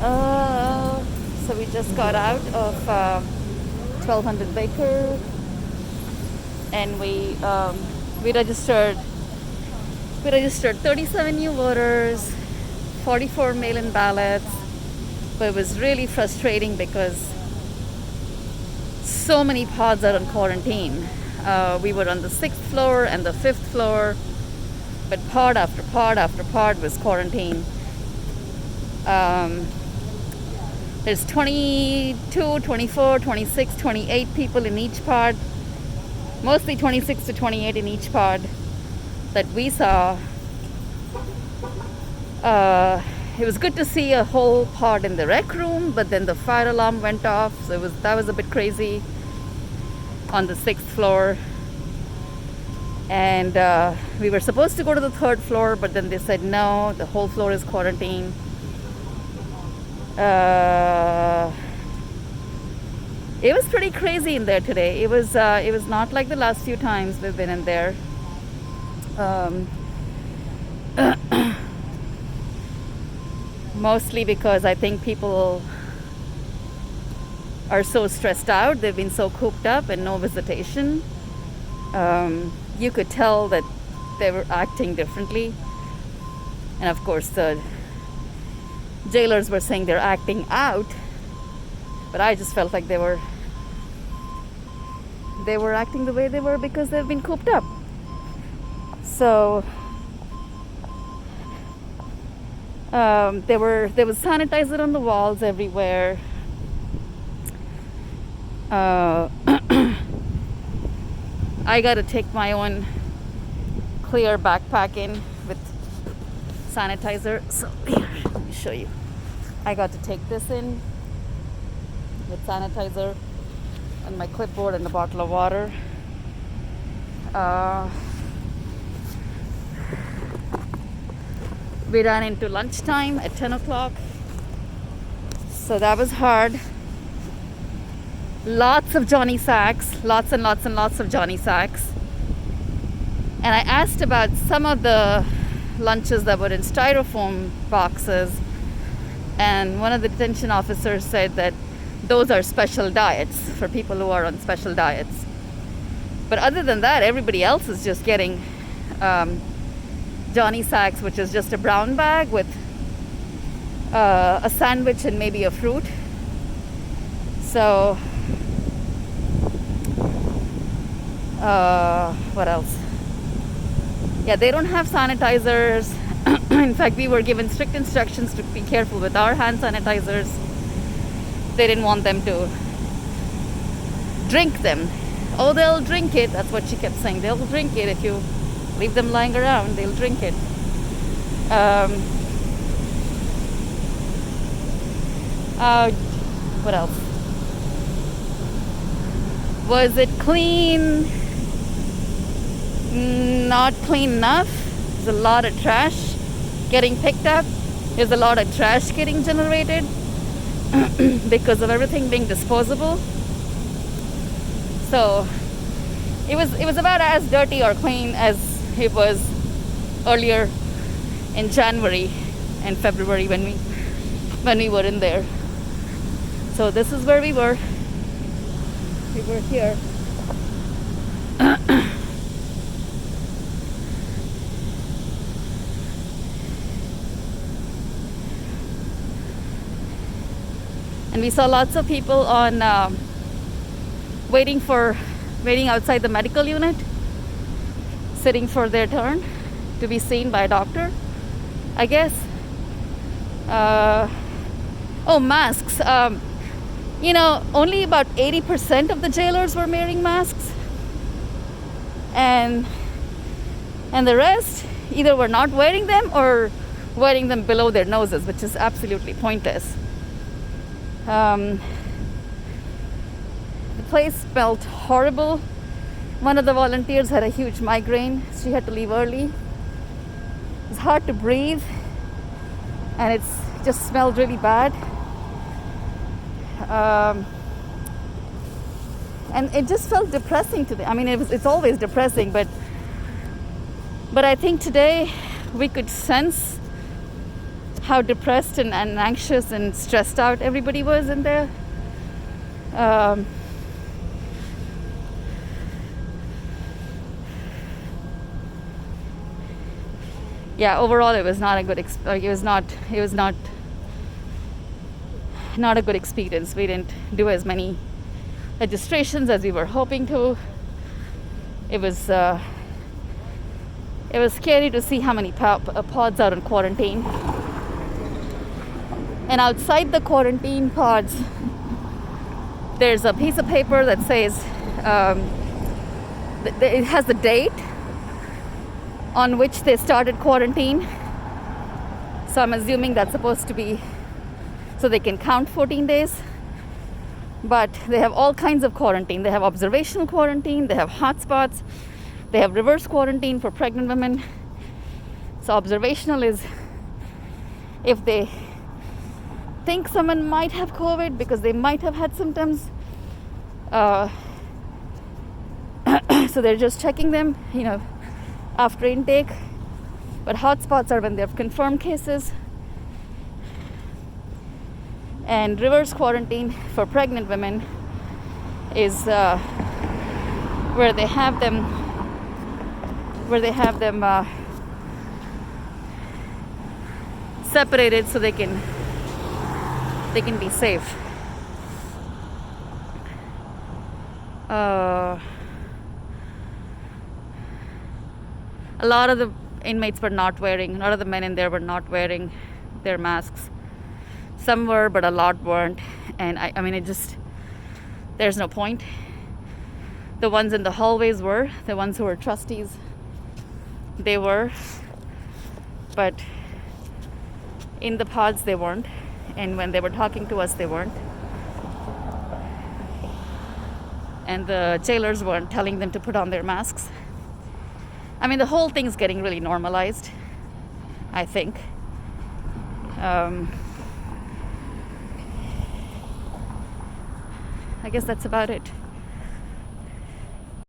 So we just got out of 1200 Baker, and we registered 37 new voters, 44 mail-in ballots. But it was really frustrating because so many pods are on quarantine. We were on the 6th floor and the 5th floor, but pod after pod after pod was quarantine. There's 22, 24, 26, 28 people in each pod, mostly 26 to 28 in each pod that we saw. It was good to see a whole pod in the rec room, but then the fire alarm went off, so that was a bit crazy on the 6th floor. And we were supposed to go to the 3rd floor, but then they said no, the whole floor is quarantine. It was pretty crazy in there today. It was not like the last few times we've been in there. Mostly because I think people are so stressed out. They've been so cooped up and no visitation. You could tell that they were acting differently. And of course the jailers were saying they're acting out, but I just felt like they were acting the way they were because they've been cooped up. So there was sanitizer on the walls everywhere. I got to take my own clear backpack in with sanitizer. So here, let me show you. I got to take this in with sanitizer and my clipboard and a bottle of water. We ran into lunchtime at 10 o'clock. So that was hard. Lots of Johnny Sacks, lots and lots and lots of Johnny Sacks. And I asked about some of the lunches that were in styrofoam boxes, and one of the detention officers said that those are special diets for people who are on special diets. But other than that, everybody else is just getting Johnny Sacks, which is just a brown bag with a sandwich and maybe a fruit. So what else? Yeah, they don't have sanitizers. In fact, we were given strict instructions to be careful with our hand sanitizers. They didn't want them to drink them. Oh, they'll drink it. That's what she kept saying. They'll drink it if you leave them lying around. They'll drink it. What else? Was it clean? Not clean enough. There's a lot of trash getting picked up. There's a lot of trash getting generated because of everything being disposable. So it was about as dirty or clean as it was earlier in January and February when we were in there. So this is where we were. We were here. And we saw lots of people on waiting outside the medical unit, sitting for their turn to be seen by a doctor, I guess. Masks. Only about 80% of the jailers were wearing masks, and the rest either were not wearing them or wearing them below their noses, which is absolutely pointless. The place smelled horrible. One of the volunteers had a huge migraine. She had to leave early. It was hard to breathe, and it just smelled really bad. And it just felt depressing today. I mean, it's always depressing, but I think today we could sense how depressed and anxious and stressed out everybody was in there. Yeah, overall it was not a good it was not a good experience. We didn't do as many registrations as we were hoping to. It was scary to see how many pods are in quarantine. And outside the quarantine pods, there's a piece of paper that says it has the date on which they started quarantine. So I'm assuming that's supposed to be so they can count 14 days. But they have all kinds of quarantine. They have observational quarantine, they have hotspots, they have reverse quarantine for pregnant women. So observational is if they think someone might have COVID because they might have had symptoms. So they're just checking them, after intake. But hotspots are when they have confirmed cases. And reverse quarantine for pregnant women is where they have them separated so they can be safe. A lot of the inmates were not wearing, a lot of the men in there were not wearing their masks. Some were, but a lot weren't. And I mean, there's no point. The ones in the hallways were, the ones who were trustees, they were. But in the pods, they weren't. And when they were talking to us, they weren't. And the jailers weren't telling them to put on their masks. I mean, the whole thing's getting really normalized, I think. I guess that's about it.